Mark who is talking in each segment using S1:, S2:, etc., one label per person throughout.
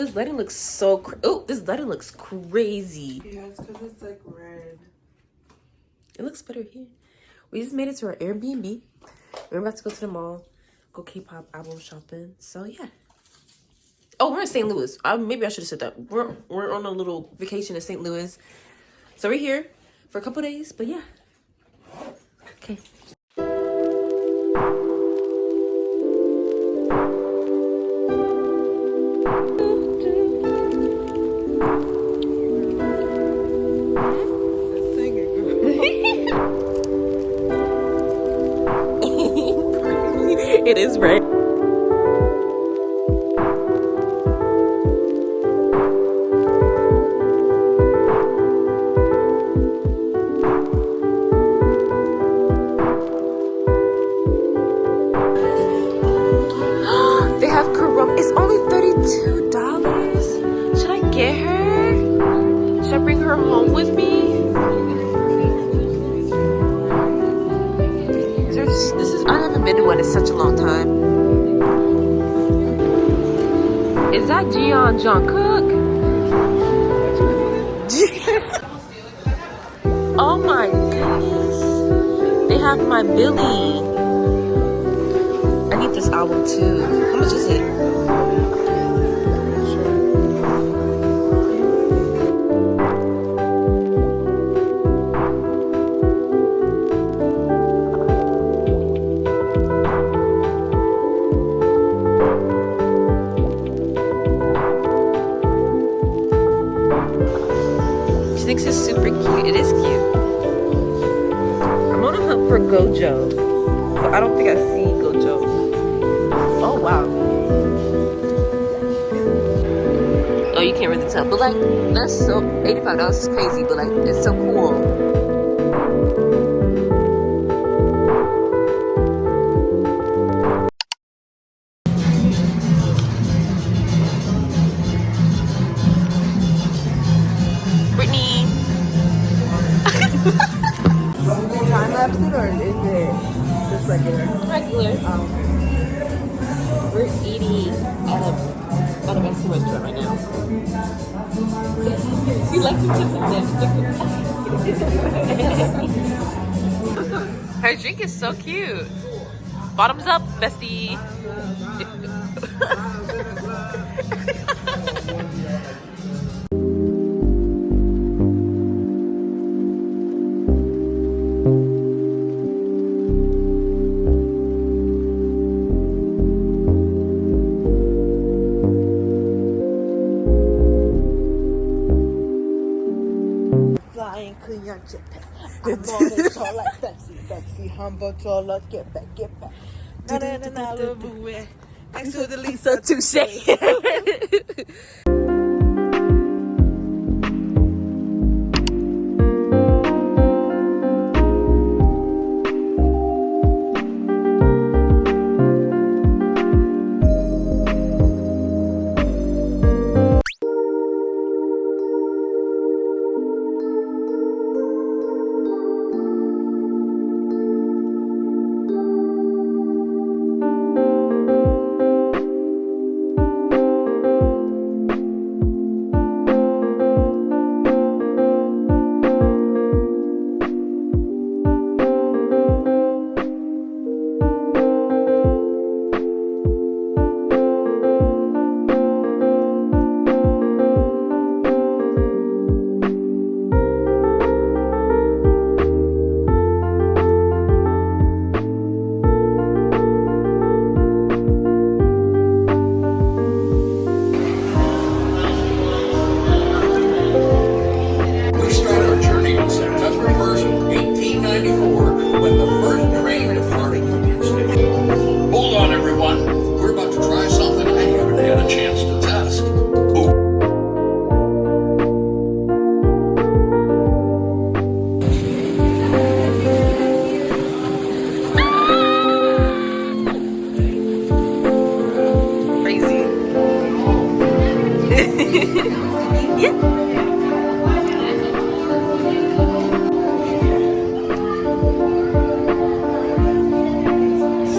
S1: this lighting looks so this lighting looks crazy.
S2: Yeah, it's because it's like red.
S1: It looks better here. We just made it to our Airbnb. We're about to go to the mall, go K-pop album shopping. So yeah. Oh, we're in St. Louis. Maybe I should have said that. We're on a little vacation in St. Louis. So we're here for a couple days, but yeah. Okay. It is right. They have Karum. It's only $32. Should I get her? Should I bring her home with me? I haven't been to one in such a long time. Is that Jeon Jungkook? Oh my goodness. They have my Billy. I need this album too. How much is it? She thinks it's super cute. It is cute. I'm on a hunt for Gojo, but I don't think I see Gojo. Oh wow. Oh, you can't really tell, but like that's so $85 is crazy, but like it's so cool.
S2: Time lapse it or is it just regular?
S1: Regular. We're eating at a Mexican restaurant right now. She likes to sit Her drink is so cute. Bottoms up, bestie.
S2: I'm on it, tall like Betsy, humble, taller, get back. Na na na na, love away. Next to the Lisa,
S1: touche.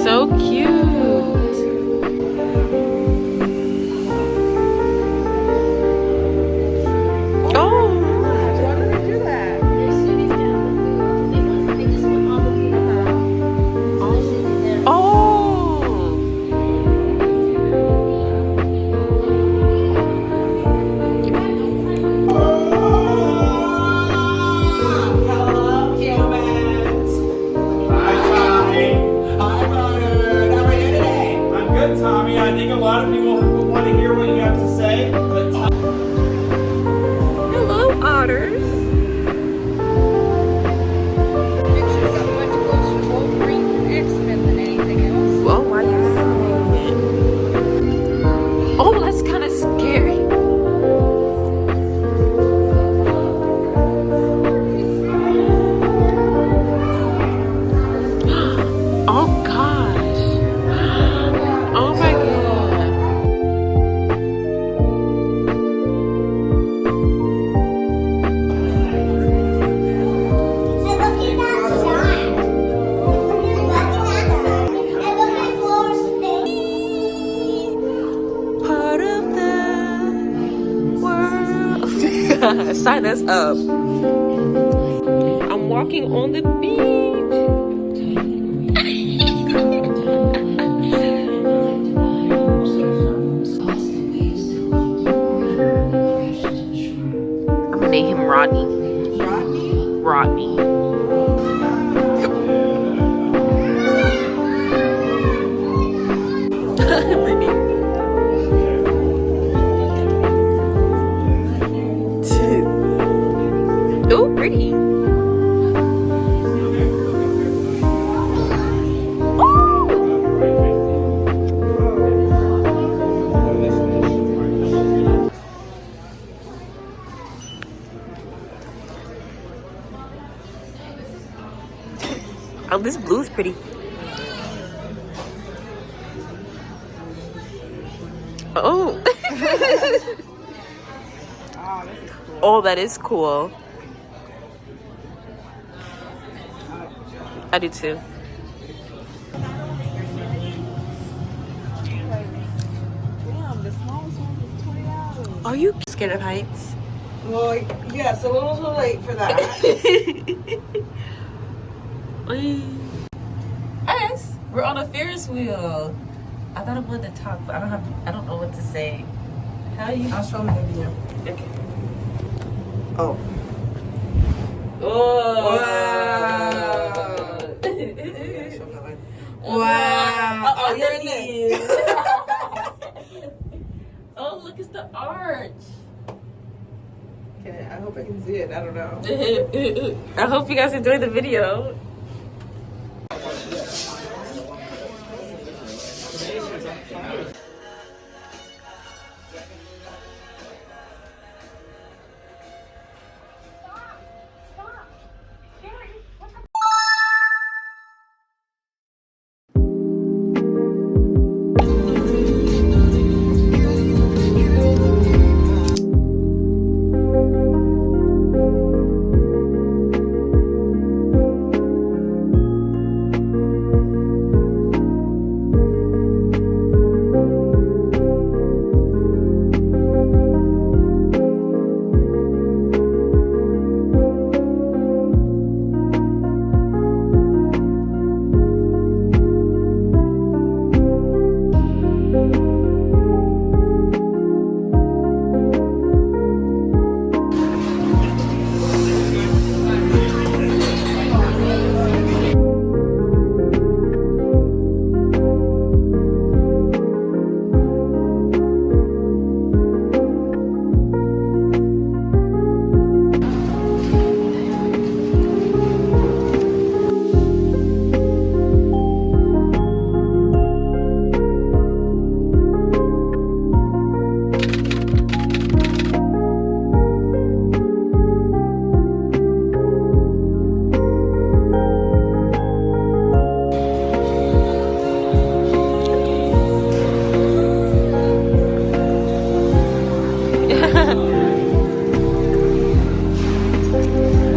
S1: So cute. Hello, otters.
S2: Pictures are much closer to Wolverine from X-Men than anything else.
S1: Well, why you saying it? Oh, that's kind of scary. Oh gosh. Oh my god. Part of the world. Sign us up. I'm walking on the beach. I'm gonna name him Rodney. Rodney. Oh, pretty. Oh, this blue is pretty. Oh. Oh, that is cool. I do too.
S2: Damn, the smallest one was $20.
S1: Are you scared of heights?
S2: Well, yes, a little too late for that.
S1: Us, we're on a Ferris wheel. I thought I wanted to talk, but I don't know what to say. How you?
S2: I'll show them the video.
S1: Okay.
S2: Oh.
S1: Oh.
S2: Wow. Wow.
S1: Oh,
S2: You're in there.
S1: Oh, look, it's the arch.
S2: Okay, I hope I can see it. I don't know.
S1: I hope you guys enjoyed the video.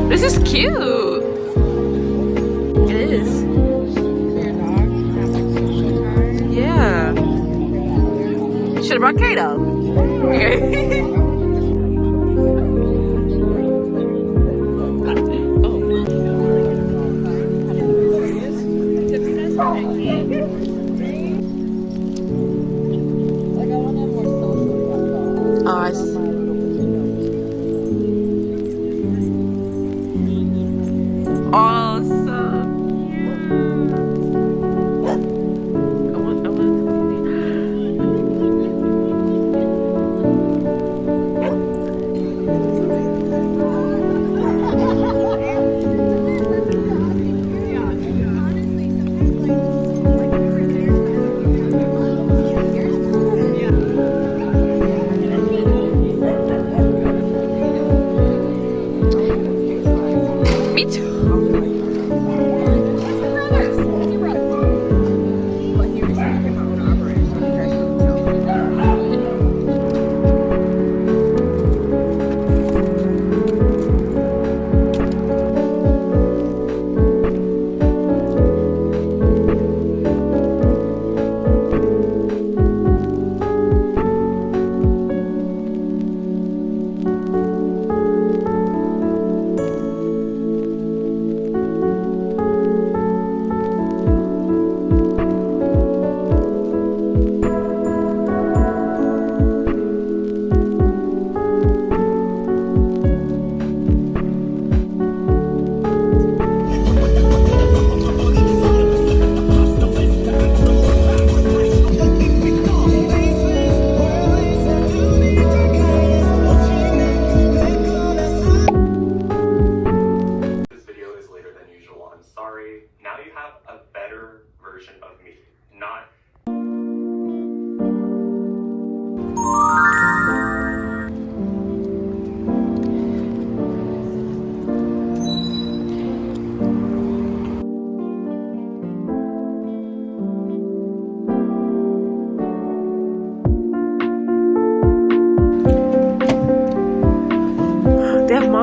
S1: This is cute. It is. Yeah. Should have brought Kato. Oh, I see. Oh, so cute. I want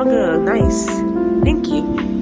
S1: girl. Nice. Thank you.